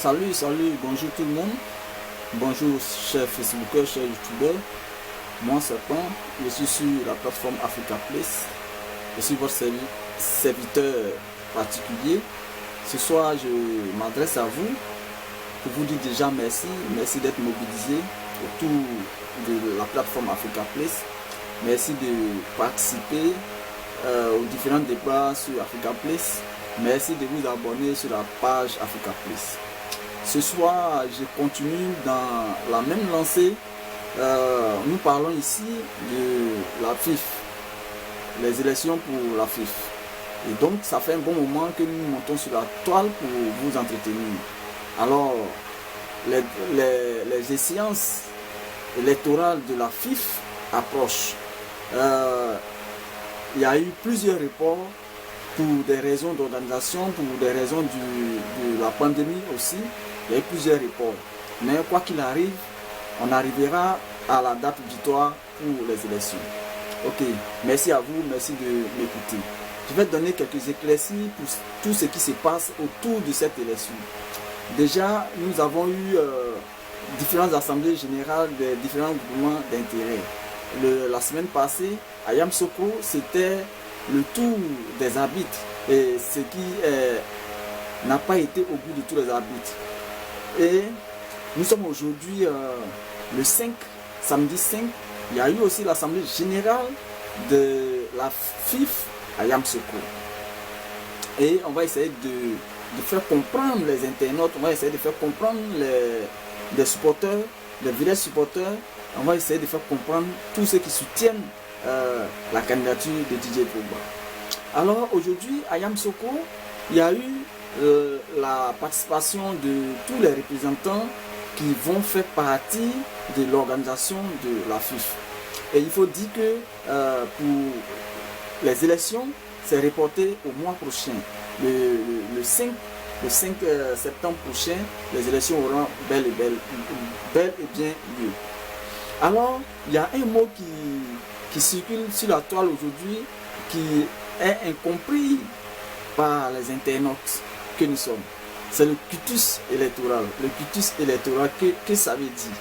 Salut, bonjour tout le monde. Bonjour chers Facebookers, chers YouTubeurs. Moi c'est Pan, je suis sur la plateforme Africa Place. Je suis votre serviteur particulier. Ce soir, je m'adresse à vous pour vous dire déjà merci d'être mobilisé autour de la plateforme Africa Place. Merci de participer aux différents débats sur Africa Place. Merci de vous abonner sur la page Africa Place. Ce soir, je continue dans la même lancée. Nous parlons ici de la FIF, les élections pour la FIF. Et donc, ça fait un bon moment que nous montons sur la toile pour vous entretenir. Alors, les échéances électorales de la FIF approchent. Il y a eu plusieurs reports pour des raisons d'organisation, pour des raisons de la pandémie aussi. Il y a eu plusieurs reports. Mais quoi qu'il arrive, on arrivera à la date butoir pour les élections. Ok, merci à vous, merci de m'écouter. Je vais donner quelques éclaircies pour tout ce qui se passe autour de cette élection. Déjà, nous avons eu différentes assemblées générales des différents groupements d'intérêt. La semaine passée, à Yamoussoukro, c'était le tour des arbitres. Et ce qui n'a pas été au bout de tous les arbitres. Et nous sommes aujourd'hui le 5, samedi 5. Il y a eu aussi l'assemblée générale de la FIF à Yamoussoukro. Et on va essayer de faire comprendre les internautes, on va essayer de faire comprendre les supporters, les vrais supporters. On va essayer de faire comprendre tous ceux qui soutiennent la candidature de Didier Drogba. Alors aujourd'hui à Yamoussoukro, il y a eu la participation de tous les représentants qui vont faire partie de l'organisation de la FIF. Et il faut dire que pour les élections, c'est reporté au mois prochain. Le 5 septembre prochain, les élections auront bel et bien lieu. Alors, il y a un mot qui circule sur la toile aujourd'hui qui est incompris par les internautes que nous sommes. C'est le quitus électoral. Le quitus électoral, que ça veut dire?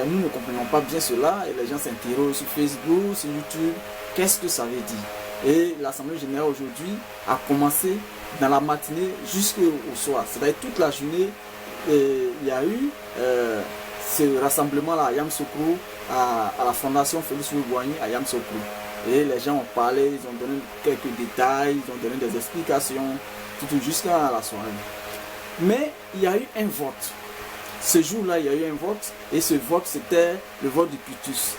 Nous ne comprenons pas bien cela et les gens s'interrogent sur Facebook, sur YouTube. Qu'est-ce que ça veut dire? Et l'Assemblée générale aujourd'hui a commencé dans la matinée jusqu'au soir. C'est-à-dire toute la journée, il y a eu ce rassemblement-là à Yamoussoukro, à la Fondation Félix Houphouët-Boigny à Yamoussoukro. Et les gens ont parlé, ils ont donné quelques détails, ils ont donné des explications, tout jusqu'à la soirée. Mais il y a eu un vote. Ce jour-là, il y a eu un vote, et ce vote, c'était le vote du quitus.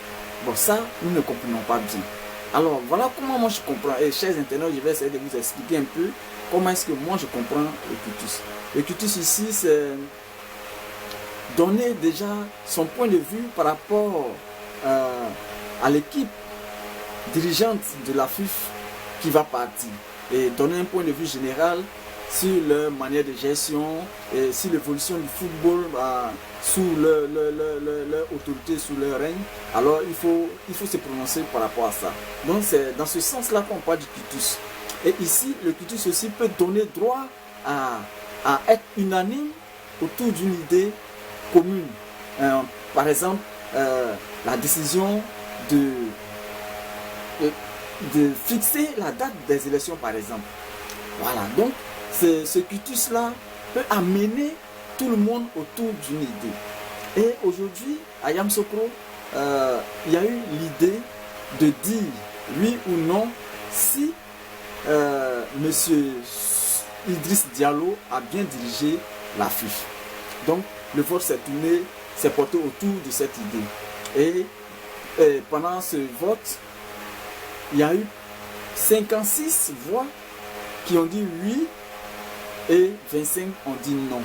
Bon, ça, nous ne comprenons pas bien. Alors, voilà comment moi je comprends. Et chers internautes, je vais essayer de vous expliquer un peu comment est-ce que moi je comprends le quitus. Le quitus ici, c'est donner déjà son point de vue par rapport à l'équipe dirigeante de la FIF qui va partir. Et donner un point de vue général sur leur manière de gestion et sur l'évolution du football sous leur autorité, sous leur règne. Alors il faut se prononcer par rapport à ça. Donc c'est dans ce sens-là qu'on parle du quitus. Et ici, le quitus aussi peut donner droit à être unanime autour d'une idée commune. Par exemple, la décision de fixer la date des élections, par exemple. Voilà, donc ce quitus-là peut amener tout le monde autour d'une idée. Et aujourd'hui, à Yamoussoukro, il y a eu l'idée de dire oui ou non si Monsieur Idriss Diallo a bien dirigé la FIF. Donc, le vote s'est porté autour de cette idée. Et pendant ce vote, il y a eu 56 voix qui ont dit oui et 25 ont dit non.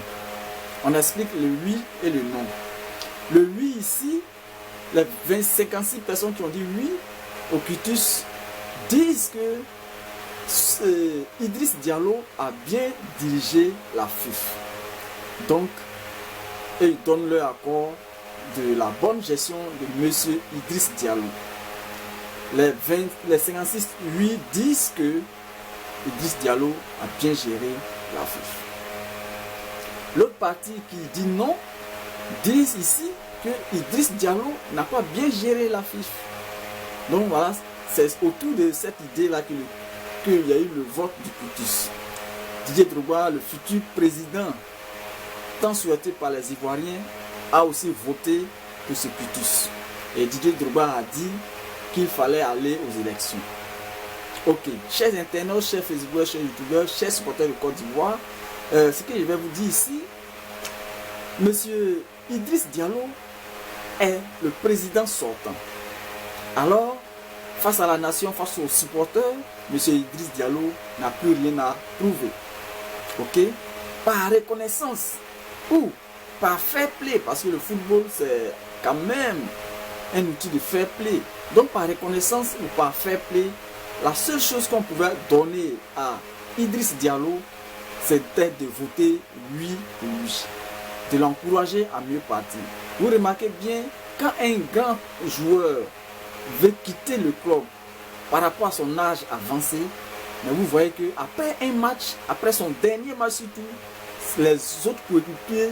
On explique le oui et le non. Le oui ici, les 56 personnes qui ont dit oui au quitus disent que Idriss Diallo a bien dirigé la FIF. Donc, ils donnent leur accord de la bonne gestion de M. Idriss Diallo. Les 56 oui disent que Idriss Diallo a bien géré la FIF. L'autre partie qui dit non, disent ici que Idriss Diallo n'a pas bien géré la FIFA. Donc voilà, c'est autour de cette idée-là qu'il y a eu le vote du cutus. Didier Drogba, le futur président, tant souhaité par les Ivoiriens, a aussi voté pour ce cutus. Et Didier Drogba a dit qu'il fallait aller aux élections. Ok, chers internautes, chers Facebookers, chers YouTubeurs, chers supporters de Côte d'Ivoire, ce que je vais vous dire ici, Monsieur Idriss Diallo est le président sortant. Alors, face à la nation, face aux supporters, Monsieur Idriss Diallo n'a plus rien à prouver. Ok? Par reconnaissance ou par fair play, parce que le football c'est quand même un outil de fair play. Donc par reconnaissance ou par fair play, la seule chose qu'on pouvait donner à Idriss Diallo, c'était de voter oui pour lui, de l'encourager à mieux partir. Vous remarquez bien, quand un grand joueur veut quitter le club par rapport à son âge avancé, mais vous voyez que après un match, après son dernier match surtout, les autres coéquipiers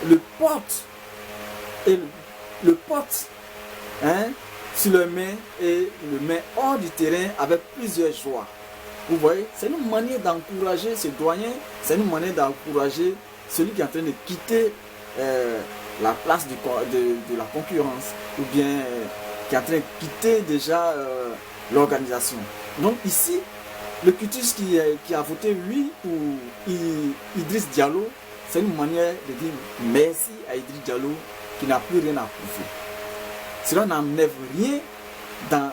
le portent et le portent sur le main et le met hors du terrain avec plusieurs joies. Vous voyez, c'est une manière d'encourager ce doyen, c'est une manière d'encourager celui qui est en train de quitter la place de la concurrence ou bien qui est en train de quitter déjà l'organisation. Donc ici, le cutus qui a voté oui pour Idriss Diallo, c'est une manière de dire merci à Idriss Diallo qui n'a plus rien à prouver. Cela n'enlève rien dans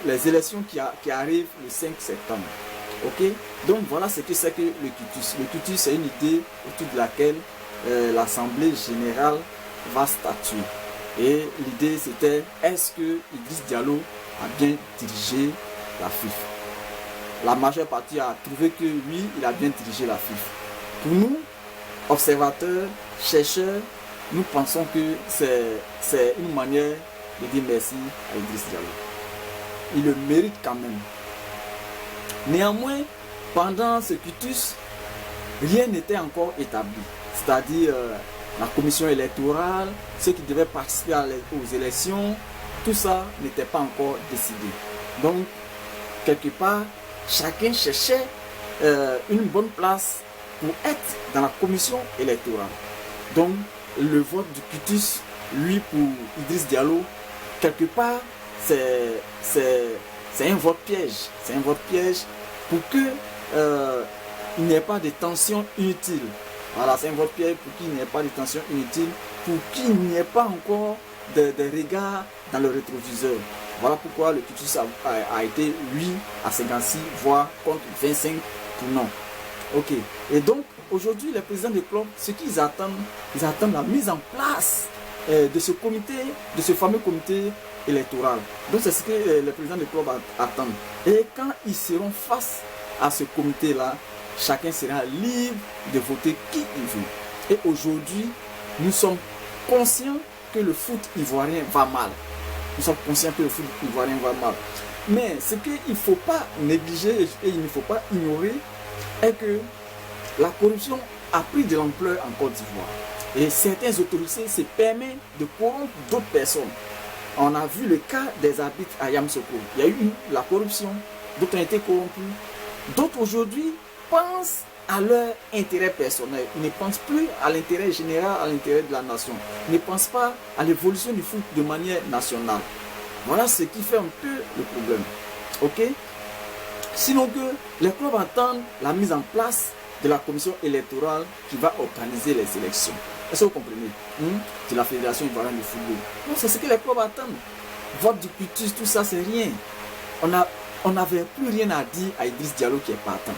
les élections qui arrivent le 5 septembre. Ok? Donc voilà ce que c'est que le cutus. Le cutus, c'est une idée autour de laquelle l'Assemblée générale va statuer. Et l'idée c'était, est-ce que Idriss Diallo a bien dirigé la FIFA? La majeure partie a trouvé que oui, il a bien dirigé la FIFA. Pour nous, observateurs, chercheurs, nous pensons que c'est une manière de dire merci à Idriss Diallo. Il le mérite quand même. Néanmoins, pendant ce cutus, rien n'était encore établi. C'est-à-dire la commission électorale, ceux qui devaient participer aux élections, tout ça n'était pas encore décidé. Donc, quelque part, chacun cherchait une bonne place pour être dans la commission électorale. Donc, le vote du cutus, lui, pour Idriss Diallo, quelque part, c'est un vote piège. C'est un vote piège pour que il n'y ait pas de tension inutile. Voilà, c'est un vote piège pour qu'il n'y ait pas de tension inutile, pour qu'il n'y ait pas encore de regards dans le rétroviseur. Voilà pourquoi le cutus a été oui à 56, voire contre 25 pour non. Ok. Et donc, aujourd'hui, les présidents des clubs, ce qu'ils attendent, ils attendent la mise en place de ce comité, de ce fameux comité électoral. Donc, c'est ce que les présidents des clubs attendent. Et quand ils seront face à ce comité-là, chacun sera libre de voter qui il veut. Et aujourd'hui, nous sommes conscients que le foot ivoirien va mal. Nous sommes conscients que le foot ivoirien va mal. Mais ce qu'il ne faut pas négliger et il ne faut pas ignorer est que la corruption a pris de l'ampleur en Côte d'Ivoire. Et certaines autorités se permettent de corrompre d'autres personnes. On a vu le cas des arbitres à Yamoussoukro. Il y a eu la corruption, d'autres ont été corrompus. D'autres aujourd'hui pensent à leur intérêt personnel. Ils ne pensent plus à l'intérêt général, à l'intérêt de la nation. Ils ne pensent pas à l'évolution du foot de manière nationale. Voilà ce qui fait un peu le problème. Ok? Sinon que les clubs attendent la mise en place de la commission électorale qui va organiser les élections. Est-ce que vous comprenez? De la Fédération ivoirienne de football. Donc c'est ce que les clubs attendent. Vote du cutus, tout ça, c'est rien. On n'avait plus rien à dire à Idriss Diallo qui est partant.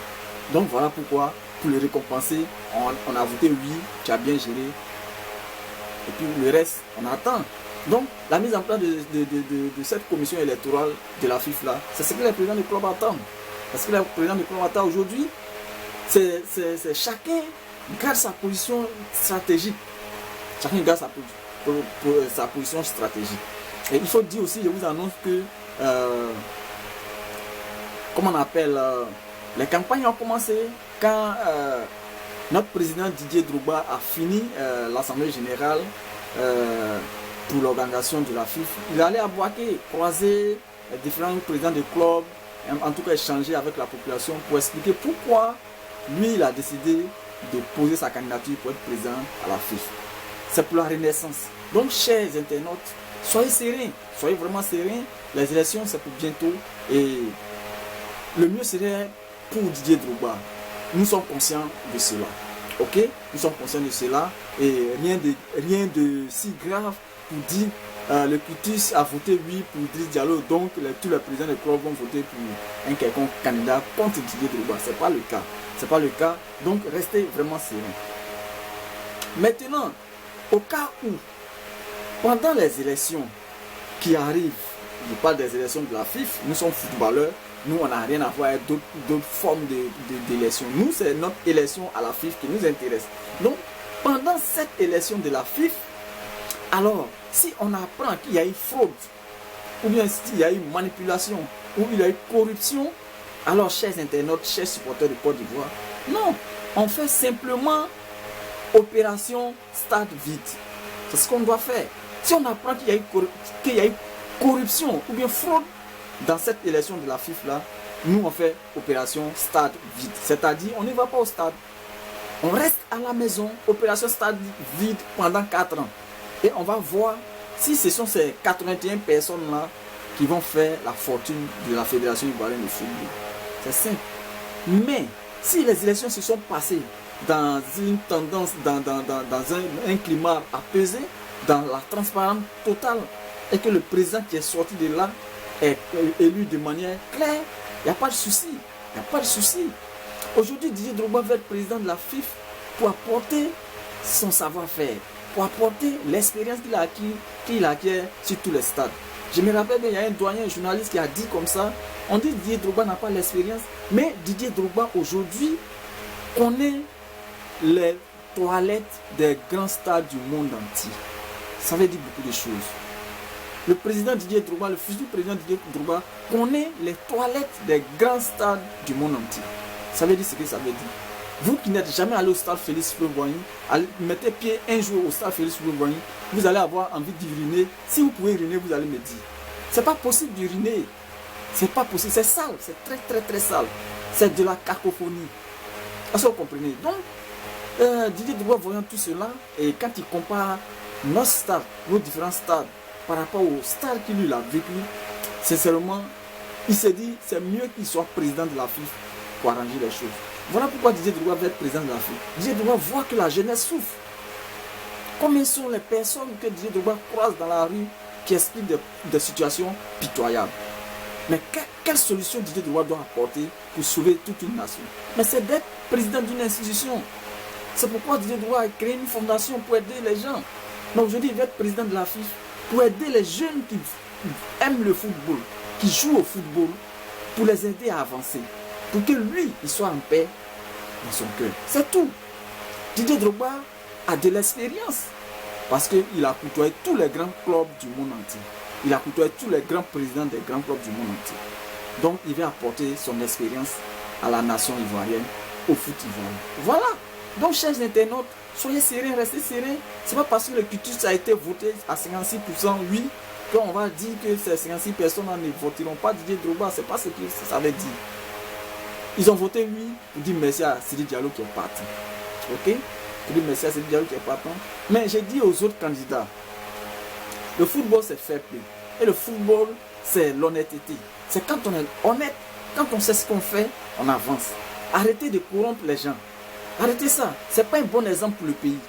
Donc voilà pourquoi, pour le récompenser, on a voté oui, tu as bien géré. Et puis le reste, on attend. Donc la mise en place de cette commission électorale de la FIFA là, c'est ce que les présidents du club attendent. Parce que les présidents du club attendent aujourd'hui, c'est chacun garde sa position stratégique. Chacun garde sa position stratégique. Et il faut dire aussi, je vous annonce que comment on appelle, les campagnes ont commencé quand Notre président Didier Drogba a fini l'Assemblée générale pour l'organisation de la FIFA. Il allait à Boaké, croiser différents présidents de clubs, en tout cas échanger avec la population pour expliquer pourquoi lui il a décidé de poser sa candidature pour être président à la FIFA. C'est pour la renaissance. Donc chers internautes, soyez sereins, soyez vraiment sereins. Les élections c'est pour bientôt et le mieux serait pour Didier Drogba. Nous sommes conscients de cela. Ok? Nous sommes conscients de cela et rien de si grave pour dire le Cutis a voté oui pour Driss Diallo, donc tous les présidents de club vont voter pour un quelconque candidat contre Didier Drogba. Ce n'est pas le cas. C'est pas le cas. Donc restez vraiment sereins. Maintenant, au cas où, pendant les élections qui arrivent, je parle des élections de la FIFA, nous sommes footballeurs, nous on n'a rien à voir avec d'autres formes d'élections. Nous, c'est notre élection à la FIFA qui nous intéresse. Donc, pendant cette élection de la FIFA, alors, si on apprend qu'il y a eu fraude, ou bien s'il y a eu manipulation, ou il y a eu corruption, alors, chers internautes, chers supporters de Côte d'Ivoire, non, on fait simplement opération stade vide. C'est ce qu'on doit faire. Si on apprend qu'il y a eu corruption ou bien fraude dans cette élection de la FIFA là, nous on fait opération stade vide. C'est-à-dire on ne va pas au stade. On reste à la maison, opération stade vide pendant 4 ans. Et on va voir si ce sont ces 81 personnes là qui vont faire la fortune de la Fédération ivoirienne de football. C'est simple. Mais si les élections se sont passées dans une tendance, dans un climat apaisé, dans la transparence totale, et que le président qui est sorti de là est élu de manière claire, il n'y a pas de souci. Il n'y a pas de souci. Aujourd'hui, Didier Drogba va être président de la FIFA pour apporter son savoir-faire, pour apporter l'expérience qu'il acquiert sur tous les stades. Je me rappelle, il y a un doyen, un journaliste qui a dit comme ça, on dit que Didier Drogba n'a pas l'expérience, mais Didier Drogba aujourd'hui connaît les toilettes des grands stades du monde entier. Ça veut dire beaucoup de choses. Le président Didier Drogba, le futur président Didier Drogba connaît les toilettes des grands stades du monde entier. Ça veut dire ce que ça veut dire. Vous qui n'êtes jamais allé au stade Félix Houphouët-Boigny, mettez pied un jour au stade Félix Houphouët-Boigny, vous allez avoir envie d'uriner. Si vous pouvez uriner, vous allez me dire. C'est pas possible d'uriner. C'est pas possible. C'est sale. C'est très très très sale. C'est de la cacophonie. Est-ce que vous comprenez? Donc, Didier Drogba voyant tout cela, et quand il compare nos stades, nos différents stades, par rapport au stade qu'il lui a vécu, sincèrement, il s'est dit c'est mieux qu'il soit président de la FIFA pour arranger les choses. Voilà pourquoi Didier Drogba va être président de la FIFA. Didier Drogba voit que la jeunesse souffre. Combien sont les personnes que Didier Drogba croise dans la rue qui expliquent des situations pitoyables? Mais quelle solution Didier Drogba doit apporter pour sauver toute une nation? Mais c'est d'être président d'une institution. C'est pourquoi Didier Drogba a créé une fondation pour aider les gens. Donc aujourd'hui, il va être président de la FIFA pour aider les jeunes qui aiment le football, qui jouent au football, pour les aider à avancer. Pour que lui, il soit en paix dans son cœur. C'est tout. Didier Drogba a de l'expérience parce qu'il a côtoyé tous les grands clubs du monde entier. Il a côtoyé tous les grands présidents des grands clubs du monde entier. Donc, il va apporter son expérience à la nation ivoirienne, au foot ivoirien. Voilà. Donc, chers internautes, soyez sereins, restez sereins. Ce n'est pas parce que le Cutis a été voté à 56% oui qu'on va dire que ces 56 personnes ne voteront pas Didier Drogba. Ce n'est pas ce que ça veut dire. Ils ont voté oui pour dire merci à Sidi Diallo qui est parti. Ok? Pour dire merci à Sidi Diallo qui est parti. Mais j'ai dit aux autres candidats, le football c'est fair play. Et le football c'est l'honnêteté. C'est quand on est honnête, quand on sait ce qu'on fait, on avance. Arrêtez de corrompre les gens. Arrêtez ça. Ce n'est pas un bon exemple pour le pays.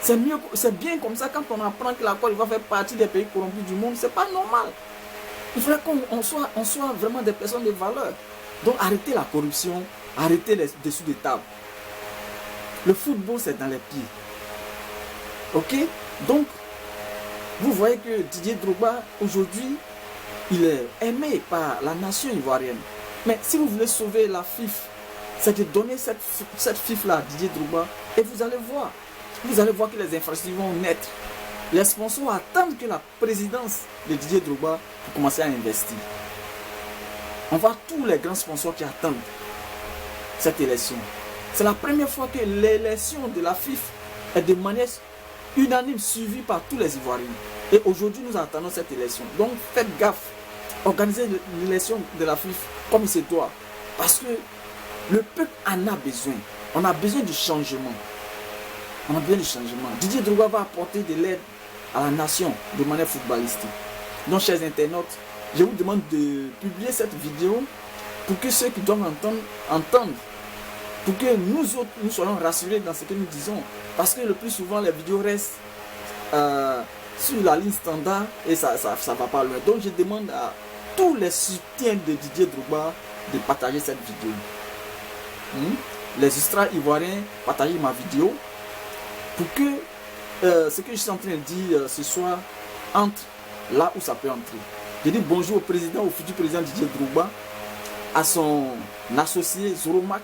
C'est mieux, c'est bien comme ça quand on apprend que la Côte d'Ivoire fait partie des pays corrompus du monde. C'est pas normal. Il faudrait qu'on soit vraiment des personnes de valeur. Donc arrêtez la corruption, arrêtez les dessous des tables. Le football c'est dans les pieds. Ok? Donc, vous voyez que Didier Drogba aujourd'hui, il est aimé par la nation ivoirienne. Mais si vous voulez sauver la FIFA, c'est de donner cette FIFA là à Didier Drogba et vous allez voir. Vous allez voir que les infrastructures vont naître. Les sponsors attendent que la présidence de Didier Drogba pour commencer à investir. On voit tous les grands sponsors qui attendent cette élection. C'est la première fois que l'élection de la FIFA est de manière unanime suivie par tous les Ivoiriens. Et aujourd'hui, nous attendons cette élection. Donc, faites gaffe. Organisez l'élection de la FIFA comme il se doit. Parce que le peuple en a besoin. On a besoin du changement. On a besoin du changement. Didier Drogba va apporter de l'aide à la nation de manière footballistique. Donc, chers internautes, je vous demande de publier cette vidéo pour que ceux qui doivent entendre, pour que nous autres, nous soyons rassurés dans ce que nous disons. Parce que le plus souvent, les vidéos restent sur la ligne standard et ça ne va pas loin. Donc, je demande à tous les soutiens de Didier Drogba de partager cette vidéo. Les extra-ivoiriens, partagez ma vidéo pour que ce que je suis en train de dire ce soir entre là où ça peut entrer. Je dis bonjour au président, au futur président Didier Drogba, à son associé Zoromak.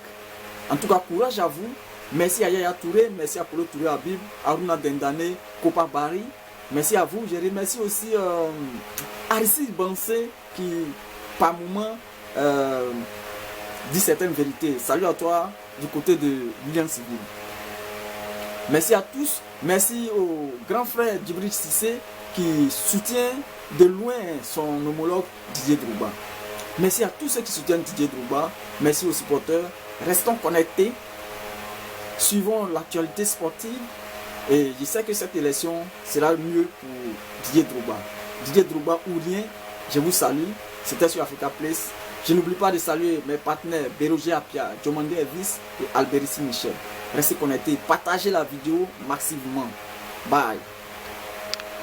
En tout cas, courage à vous. Merci à Yaya Touré, merci à Polo Touré Habib, Aruna Dendane, Kopa Bari. Merci à vous. Je remercie aussi Aristide Bansé qui, par moment, dit certaines vérités. Salut à toi du côté de William Civil. Merci à tous. Merci au grand frère Djibril Cissé qui soutient de loin son homologue Didier Drogba. Merci à tous ceux qui soutiennent Didier Drogba. Merci aux supporters. Restons connectés. Suivons l'actualité sportive. Et je sais que cette élection sera mieux pour Didier Drogba. Didier Drogba ou rien, je vous salue. C'était sur Africa Place. Je n'oublie pas de saluer mes partenaires Béroger Apia, Diomandé Elvis et Alberici Michel. Restez connectés. Partagez la vidéo massivement. Bye.